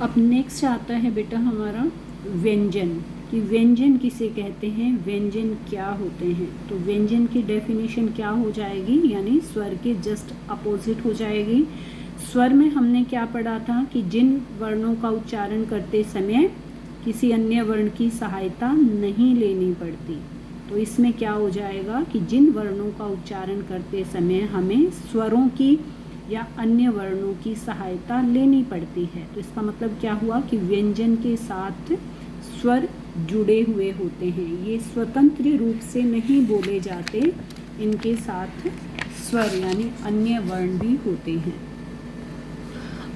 अब नेक्स्ट आता है बेटा हमारा व्यंजन, कि व्यंजन किसे कहते हैं, व्यंजन क्या होते हैं। तो व्यंजन की डेफिनेशन क्या हो जाएगी, यानी स्वर के जस्ट अपोजिट हो जाएगी। स्वर में हमने क्या पढ़ा था कि जिन वर्णों का उच्चारण करते समय किसी अन्य वर्ण की सहायता नहीं लेनी पड़ती, तो इसमें क्या हो जाएगा कि जिन वर्णों का उच्चारण करते समय हमें स्वरों की या अन्य वर्णों की सहायता लेनी पड़ती है। तो इसका मतलब क्या हुआ कि व्यंजन के साथ स्वर जुड़े हुए होते हैं, ये स्वतंत्र रूप से नहीं बोले जाते, इनके साथ स्वर यानी अन्य वर्ण भी होते हैं।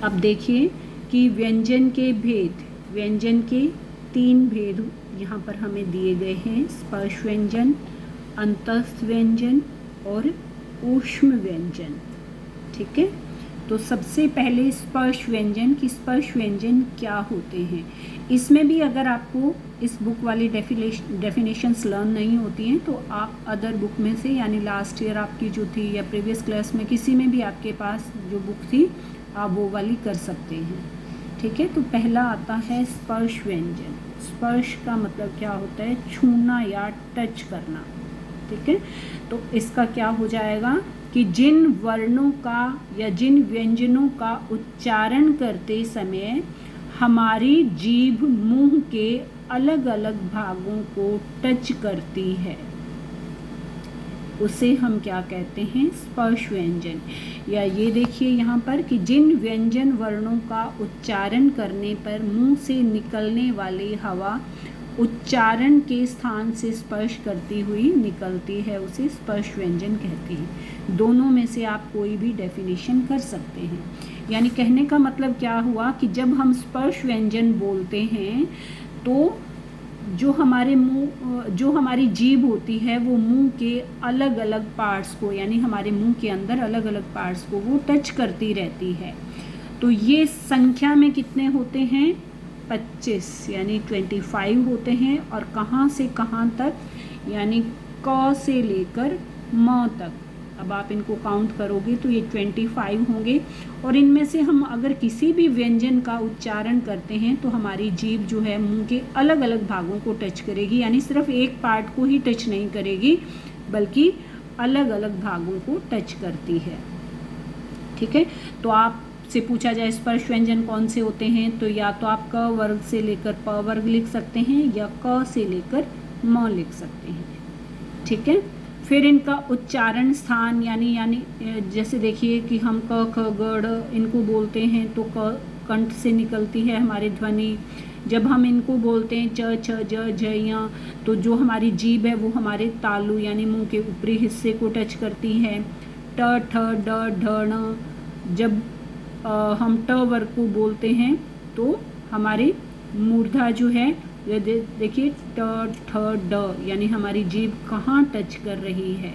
अब देखिए कि व्यंजन के भेद, व्यंजन के 3 भेद यहाँ पर हमें दिए गए हैं, स्पर्श व्यंजन, अंतस्थ व्यंजन और ऊष्म व्यंजन। ठीक है, तो सबसे पहले स्पर्श व्यंजन, कि स्पर्श व्यंजन क्या होते हैं। इसमें भी अगर आपको इस बुक वाली डेफिनेशंस लर्न नहीं होती हैं तो आप अदर बुक में से, यानी लास्ट ईयर आपकी जो थी या प्रीवियस क्लास में किसी में भी आपके पास जो बुक थी आप वो वाली कर सकते हैं। ठीक है, तो पहला आता है स्पर्श व्यंजन। स्पर्श का मतलब क्या होता है, छूना या टच करना। ठीक है, तो इसका क्या हो जाएगा कि जिन वर्णों का या जिन व्यंजनों का उच्चारण करते समय हमारी जीभ मुंह के अलग अलग भागों को टच करती है, उसे हम क्या कहते हैं, स्पर्श व्यंजन। या ये देखिए यहाँ पर कि जिन व्यंजन वर्णों का उच्चारण करने पर मुंह से निकलने वाली हवा उच्चारण के स्थान से स्पर्श करती हुई निकलती है, उसे स्पर्श व्यंजन कहते हैं। दोनों में से आप कोई भी डेफिनेशन कर सकते हैं। यानी कहने का मतलब क्या हुआ कि जब हम स्पर्श व्यंजन बोलते हैं तो जो हमारी जीभ होती है वो मुंह के अलग अलग पार्ट्स को, यानी हमारे मुंह के अंदर अलग अलग पार्ट्स को वो टच करती रहती है। तो ये संख्या में कितने होते हैं, 25 यानी 25 होते हैं। और कहाँ से कहाँ तक, यानी क से लेकर म तक। अब आप इनको काउंट करोगे तो ये 25 होंगे। और इनमें से हम अगर किसी भी व्यंजन का उच्चारण करते हैं तो हमारी जीभ जो है मुंह के अलग अलग भागों को टच करेगी, यानी सिर्फ एक पार्ट को ही टच नहीं करेगी बल्कि अलग अलग भागों को टच करती है। ठीक है, तो आप से पूछा जाए स्पर्श व्यंजन कौन से होते हैं, तो या तो आप क वर्ग से लेकर प वर्ग लिख सकते हैं या क से लेकर म लिख सकते हैं। ठीक है, फिर इनका उच्चारण स्थान, यानी जैसे देखिए कि हम क ख ग ढ इनको बोलते हैं तो क कंठ से निकलती है हमारी ध्वनि। जब हम इनको बोलते हैं च छ ज झ य, तो जो हमारी जीभ है वो हमारे तालु यानी मुंह के ऊपरी हिस्से को टच करती है। ट ठ ड ढ ण, जब हम ट वर्ग को बोलते हैं तो हमारी मूर्धा जो है, ये देखिए ट ठ ड, यानी हमारी जीभ कहाँ टच कर रही है,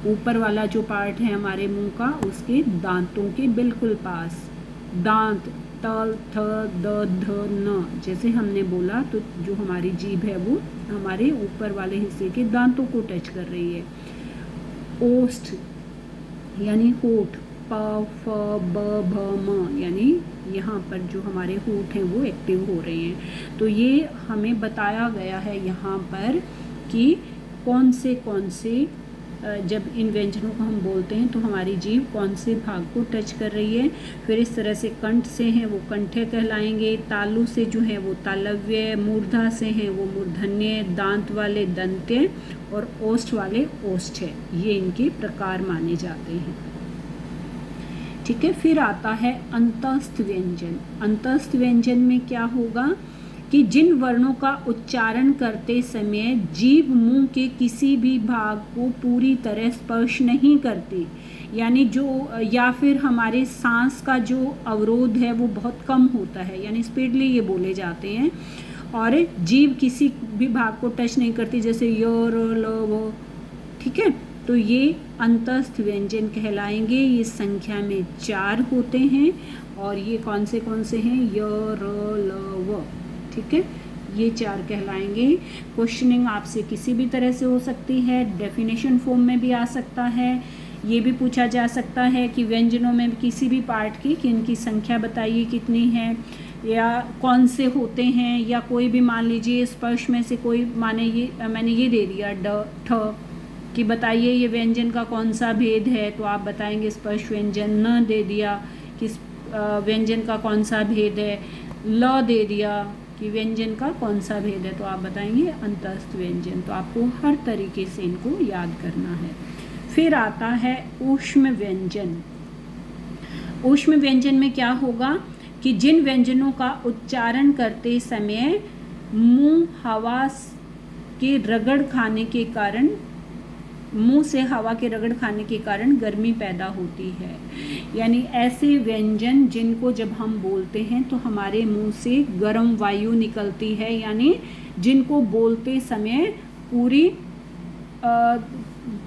ऊपर वाला जो पार्ट है हमारे मुंह का उसके दांतों के बिल्कुल पास। दांत त थ द ध न, जैसे हमने बोला तो जो हमारी जीभ है वो हमारे ऊपर वाले हिस्से के दांतों को टच कर रही है। ओष्ठ यानी होठ, प फ ब भ म, यानी यहाँ पर जो हमारे होठ हैं वो एक्टिव हो रहे हैं। तो ये हमें बताया गया है यहाँ पर कि कौन से जब इन व्यंजनों को हम बोलते हैं तो हमारी जीभ कौन से भाग को टच कर रही है। फिर इस तरह से कंठ से हैं वो कंठे कहलाएंगे, तालु से जो है वो तालव्य, मूर्धा से हैं वो मूर्धन्य, दांत वाले दंत्य और ओष्ठ वाले ओष्ठ्य, ये इनके प्रकार माने जाते हैं। ठीक है, फिर आता है अंतस्थ व्यंजन। अंतस्थ व्यंजन में क्या होगा कि जिन वर्णों का उच्चारण करते समय जीभ मुंह के किसी भी भाग को पूरी तरह स्पर्श नहीं करती, यानी जो या फिर हमारे सांस का जो अवरोध है वो बहुत कम होता है, यानी स्पीडली ये बोले जाते हैं और जीभ किसी भी भाग को टच नहीं करती, जैसे य र ल व। ठीक है, तो ये अंतस्थ व्यंजन कहलाएंगे। ये संख्या में 4 होते हैं और ये कौन से हैं, य र ल व। ठीक है, ये 4 कहलाएंगे। क्वेश्चनिंग आपसे किसी भी तरह से हो सकती है, डेफिनेशन फॉर्म में भी आ सकता है। ये भी पूछा जा सकता है कि व्यंजनों में किसी भी पार्ट की कि इनकी संख्या बताइए कितनी है। या कौन से होते हैं, या कोई भी मान लीजिए स्पर्श में से कोई मैंने ये दे दिया ड ठ कि बताइए ये व्यंजन का कौन सा भेद है, तो आप बताएंगे स्पर्श व्यंजन। न दे दिया कि व्यंजन का कौन सा भेद है। ल दे दिया कि व्यंजन का कौन सा भेद है, तो आप बताएंगे अंतस्थ व्यंजन। तो आपको हर तरीके से इनको याद करना है। फिर आता है ऊष्म व्यंजन। ऊष्म व्यंजन में क्या होगा कि जिन व्यंजनों का उच्चारण करते समय मुंह से हवा के रगड़ खाने के कारण गर्मी पैदा होती है। यानी ऐसे व्यंजन जिनको जब हम बोलते हैं तो हमारे मुंह से गर्म वायु निकलती है, यानी जिनको बोलते समय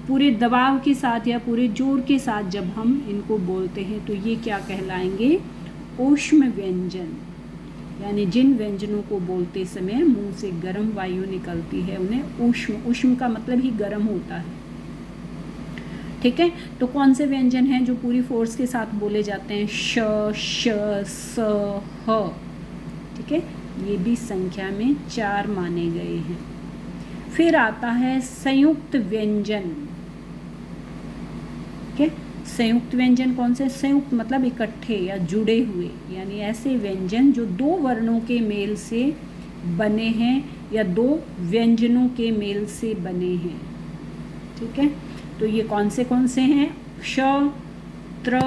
पूरे दबाव के साथ या पूरे जोर के साथ जब हम इनको बोलते हैं तो ये क्या कहलाएंगे, ऊष्म व्यंजन। यानी जिन व्यंजनों को बोलते समय मुंह से गर्म वायु निकलती है उन्हें ऊष्म का मतलब ही गर्म होता है। ठीक है, तो कौन से व्यंजन हैं जो पूरी फोर्स के साथ बोले जाते हैं, श, श, स, ह। ठीक है, ये भी संख्या में 4 माने गए हैं। फिर आता है संयुक्त व्यंजन। ठीक है, संयुक्त व्यंजन कौन से, संयुक्त मतलब इकट्ठे या जुड़े हुए, यानी ऐसे व्यंजन जो 2 वर्णों के मेल से बने हैं या 2 व्यंजनों के मेल से बने हैं। ठीक है, तो ये कौन से हैं, श, त्र,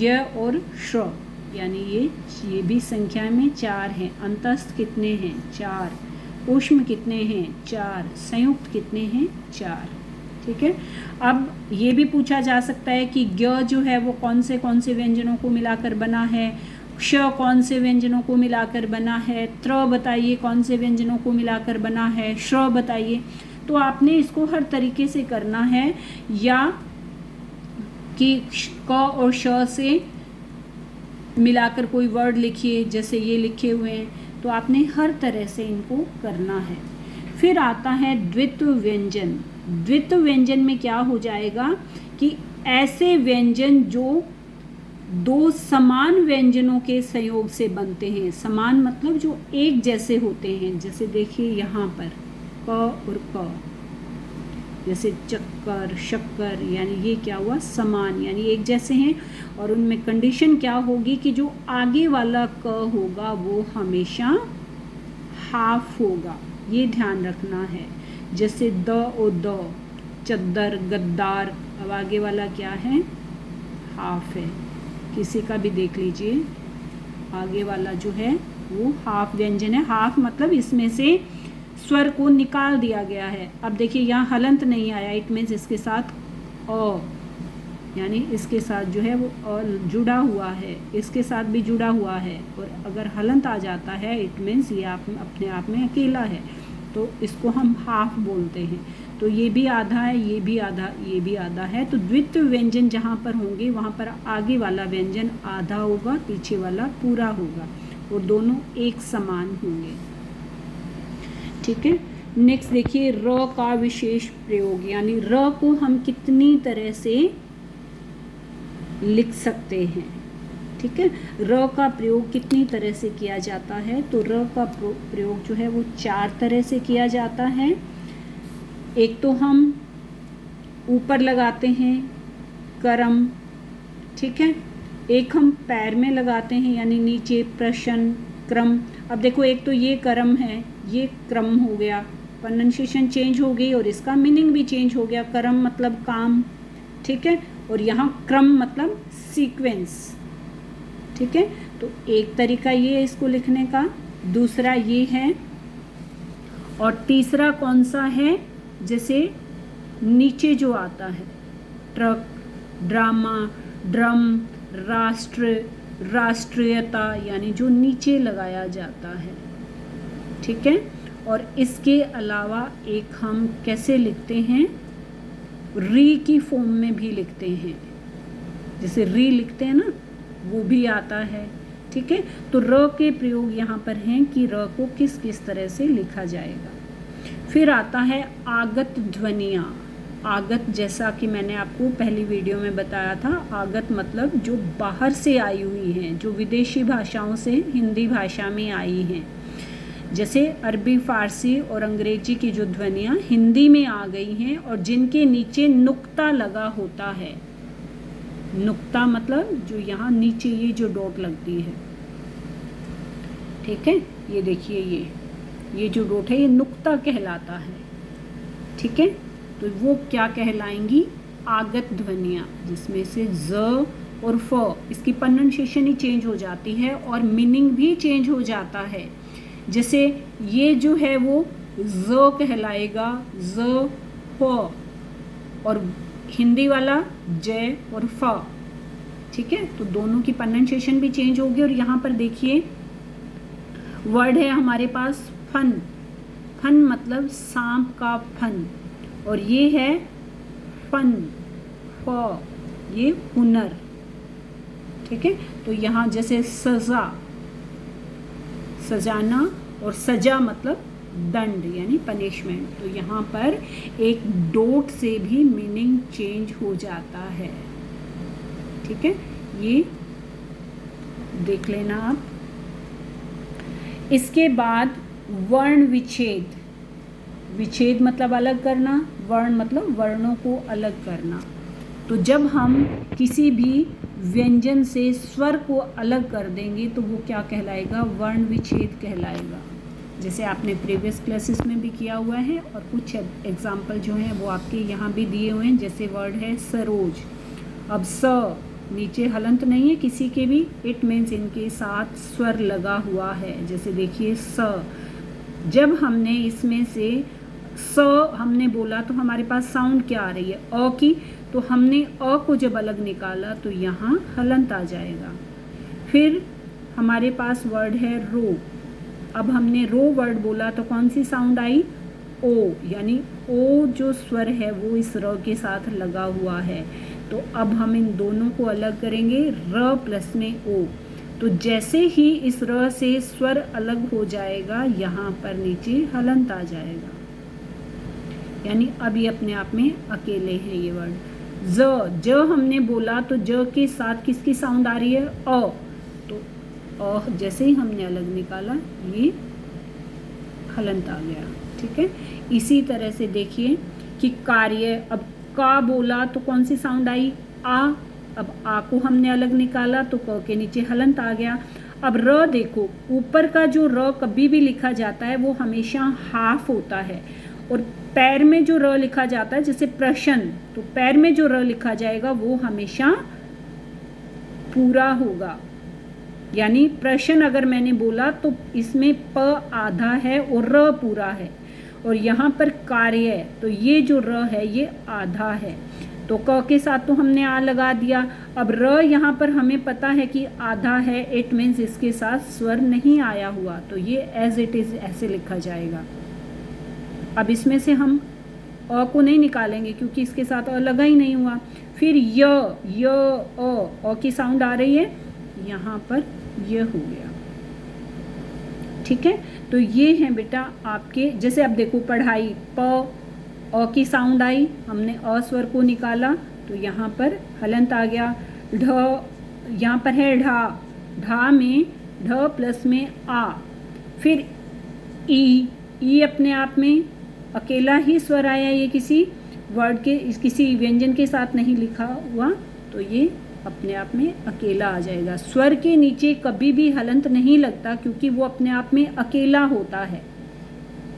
य और श्र, यानी ये भी संख्या में 4 हैं। अंतस्थ कितने हैं, 4। ऊष्म कितने हैं, 4। संयुक्त कितने हैं, 4। ठीक है, अब ये भी पूछा जा सकता है कि ग जो है वो कौन से व्यंजनों को मिलाकर बना है, श कौन से व्यंजनों को मिलाकर बना है, त्र बताइए कौन से व्यंजनों को मिलाकर बना है, श्र बताइए। तो आपने इसको हर तरीके से करना है, या कि क और श से मिलाकर कोई वर्ड लिखिए, जैसे ये लिखे हुए हैं, तो आपने हर तरह से इनको करना है। फिर आता है द्वित्व व्यंजन। द्वित्व व्यंजन में क्या हो जाएगा कि ऐसे व्यंजन जो 2 समान व्यंजनों के संयोग से बनते हैं। समान मतलब जो एक जैसे होते हैं, जैसे देखिए यहाँ पर क और क, जैसे चक्कर, शक्कर, यानी ये क्या हुआ, समान, यानी एक जैसे हैं। और उनमें कंडीशन क्या होगी कि जो आगे वाला क होगा वो हमेशा हाफ होगा, ये ध्यान रखना है। जैसे द और द, चद्दर, गद्दार, अब आगे वाला क्या है, हाफ है। किसी का भी देख लीजिए, आगे वाला जो है वो हाफ व्यंजन है। हाफ मतलब इसमें से स्वर को निकाल दिया गया है। अब देखिए यहाँ हलंत नहीं आया, इट मीन्स इसके साथ अ, यानी इसके साथ जो है वो अ जुड़ा हुआ है, इसके साथ भी जुड़ा हुआ है। और अगर हलंत आ जाता है इट मीन्स ये अपने आप में अकेला है, तो इसको हम हाफ बोलते हैं। तो ये भी आधा है, ये भी आधा, ये भी आधा है। तो द्वित्व व्यंजन जहाँ पर होंगे वहाँ पर आगे वाला व्यंजन आधा होगा, पीछे वाला पूरा होगा, और दोनों एक समान होंगे। ठीक है, नेक्स्ट देखिए र का विशेष प्रयोग, यानी र को हम कितनी तरह से लिख सकते हैं। ठीक है, र का प्रयोग कितनी तरह से किया जाता है, तो र का प्रयोग जो है वो 4 तरह से किया जाता है। एक तो हम ऊपर लगाते हैं करम, ठीक है, एक हम पैर में लगाते हैं यानी नीचे, प्रश्न, क्रम। अब देखो एक तो ये करम है, ये क्रम हो गया, प्रोनाउंसिएशन चेंज हो गई और इसका मीनिंग भी चेंज हो गया। करम मतलब काम, ठीक है, और यहाँ क्रम मतलब सीक्वेंस। ठीक है, तो एक तरीका ये है इसको लिखने का, दूसरा ये है, और तीसरा कौन सा है, जैसे नीचे जो आता है ट्रक, ड्रामा, ड्रम, राष्ट्र, राष्ट्रीयता, यानी जो नीचे लगाया जाता है। ठीक है, और इसके अलावा एक हम कैसे लिखते हैं, री की फॉर्म में भी लिखते हैं, जैसे री लिखते हैं ना, वो भी आता है। ठीक है, तो र के प्रयोग यहाँ पर हैं कि र को किस किस तरह से लिखा जाएगा। फिर आता है आगत ध्वनियाँ। आगत, जैसा कि मैंने आपको पहली वीडियो में बताया था, आगत मतलब जो बाहर से आई हुई हैं, जो विदेशी भाषाओं से हिंदी भाषा में आई हैं। जैसे अरबी, फारसी और अंग्रेजी की जो ध्वनियाँ हिंदी में आ गई हैं और जिनके नीचे नुक्ता लगा होता है। नुक्ता मतलब जो यहाँ नीचे ये जो डॉट लगती है, ठीक है, ये देखिए ये जो डॉट है ये नुक्ता कहलाता है, ठीक है। तो वो क्या कहलाएंगी? आगत ध्वनियाँ, जिसमें से ज और फ, इसकी प्रोनाउंसिएशन ही चेंज हो जाती है और मीनिंग भी चेंज हो जाता है। जैसे ये जो है वो ज कहलाएगा, ज फ, और हिंदी वाला जय और फ, ठीक है। तो दोनों की प्रोनाउंसिएशन भी चेंज होगी। और यहाँ पर देखिए वर्ड है हमारे पास फन। फन मतलब सांप का फन, और ये है फन, फ, ये हुनर, ठीक है। तो यहाँ जैसे सजा, सजाना, और सजा मतलब दंड यानी पनिशमेंट। तो यहाँ पर एक डॉट से भी मीनिंग चेंज हो जाता है, ठीक है। ये देख लेना आप। इसके बाद वर्ण विच्छेद। विच्छेद मतलब अलग करना, वर्ण मतलब वर्णों को अलग करना। तो जब हम किसी भी व्यंजन से स्वर को अलग कर देंगे तो वो क्या कहलाएगा? वर्ण विच्छेद कहलाएगा। जैसे आपने प्रीवियस क्लासेस में भी किया हुआ है, और कुछ एग्जाम्पल जो हैं वो आपके यहाँ भी दिए हुए हैं। जैसे वर्ड है सरोज। अब स नीचे हलंत नहीं है किसी के भी, इट मीन्स इनके साथ स्वर लगा हुआ है। जैसे देखिए स, जब हमने इसमें से स हमने बोला तो हमारे पास साउंड क्या आ रही है? अ की। तो हमने अ को जब अलग निकाला तो यहाँ हलंत आ जाएगा। फिर हमारे पास वर्ड है रो। अब हमने रो वर्ड बोला तो कौन सी साउंड आई? ओ, यानी ओ जो स्वर है वो इस र के साथ लगा हुआ है। तो अब हम इन दोनों को अलग करेंगे, र प्लस में ओ। तो जैसे ही इस र से स्वर अलग हो जाएगा, यहाँ पर नीचे हलंत आ जाएगा, यानी अब ये अपने आप में अकेले हैं ये वर्ड। ज हमने बोला तो ज के साथ किसकी साउंड आ रही है? अ। तो अ जैसे ही हमने अलग निकाला ये हलंत आ गया, ठीक है। इसी तरह से देखिए कि कार्य। अब का बोला तो कौन सी साउंड आई? आ। अब आ को हमने अलग निकाला तो क के नीचे हलंत आ गया। अब र देखो, ऊपर का जो र कभी भी लिखा जाता है वो हमेशा हाफ होता है, और पैर में जो र लिखा जाता है जैसे प्रश्न, तो पैर में जो र लिखा जाएगा वो हमेशा पूरा होगा। यानी प्रश्न अगर मैंने बोला तो इसमें प आधा है और र पूरा है, और यहाँ पर कार्य है तो ये जो र है ये आधा है। तो क के साथ तो हमने आ लगा दिया। अब र यहाँ पर हमें पता है कि आधा है, इट मीन्स इसके साथ स्वर नहीं आया हुआ, तो ये एज इट इज़ ऐसे लिखा जाएगा। अब इसमें से हम अ को नहीं निकालेंगे क्योंकि इसके साथ अ लगा ही नहीं हुआ। फिर य अ की साउंड आ रही है, यहाँ पर य हो गया, ठीक है। तो ये हैं बेटा आपके, जैसे अब देखो पढ़ाई, प अ की साउंड आई, हमने अ स्वर को निकाला तो यहाँ पर हलंत आ गया। ढ यहाँ पर है ढा, ढा में ढ प्लस में आ। फिर ई अपने आप में अकेला ही स्वर आया, ये किसी वर्ड के किसी व्यंजन के साथ नहीं लिखा हुआ, तो ये अपने आप में अकेला आ जाएगा। स्वर के नीचे कभी भी हलंत नहीं लगता क्योंकि वो अपने आप में अकेला होता है।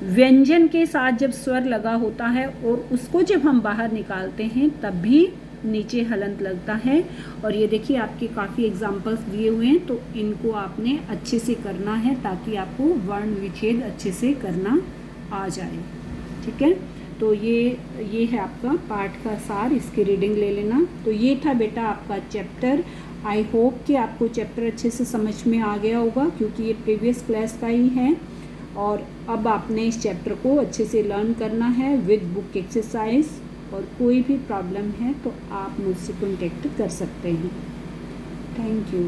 व्यंजन के साथ जब स्वर लगा होता है और उसको जब हम बाहर निकालते हैं तब भी नीचे हलंत लगता है। और ये देखिए आपके काफ़ी एग्जाम्पल्स दिए हुए हैं, तो इनको आपने अच्छे से करना है ताकि आपको वर्ण विच्छेद अच्छे से करना आ जाए, ठीक है। तो ये है आपका पाठ का सार, इसकी रीडिंग ले लेना। तो ये था बेटा आपका चैप्टर। आई होप कि आपको चैप्टर अच्छे से समझ में आ गया होगा क्योंकि ये प्रीवियस क्लास का ही है, और अब आपने इस चैप्टर को अच्छे से लर्न करना है विद बुक एक्सरसाइज। और कोई भी प्रॉब्लम है तो आप मुझसे कॉन्टेक्ट कर सकते हैं। Thank you.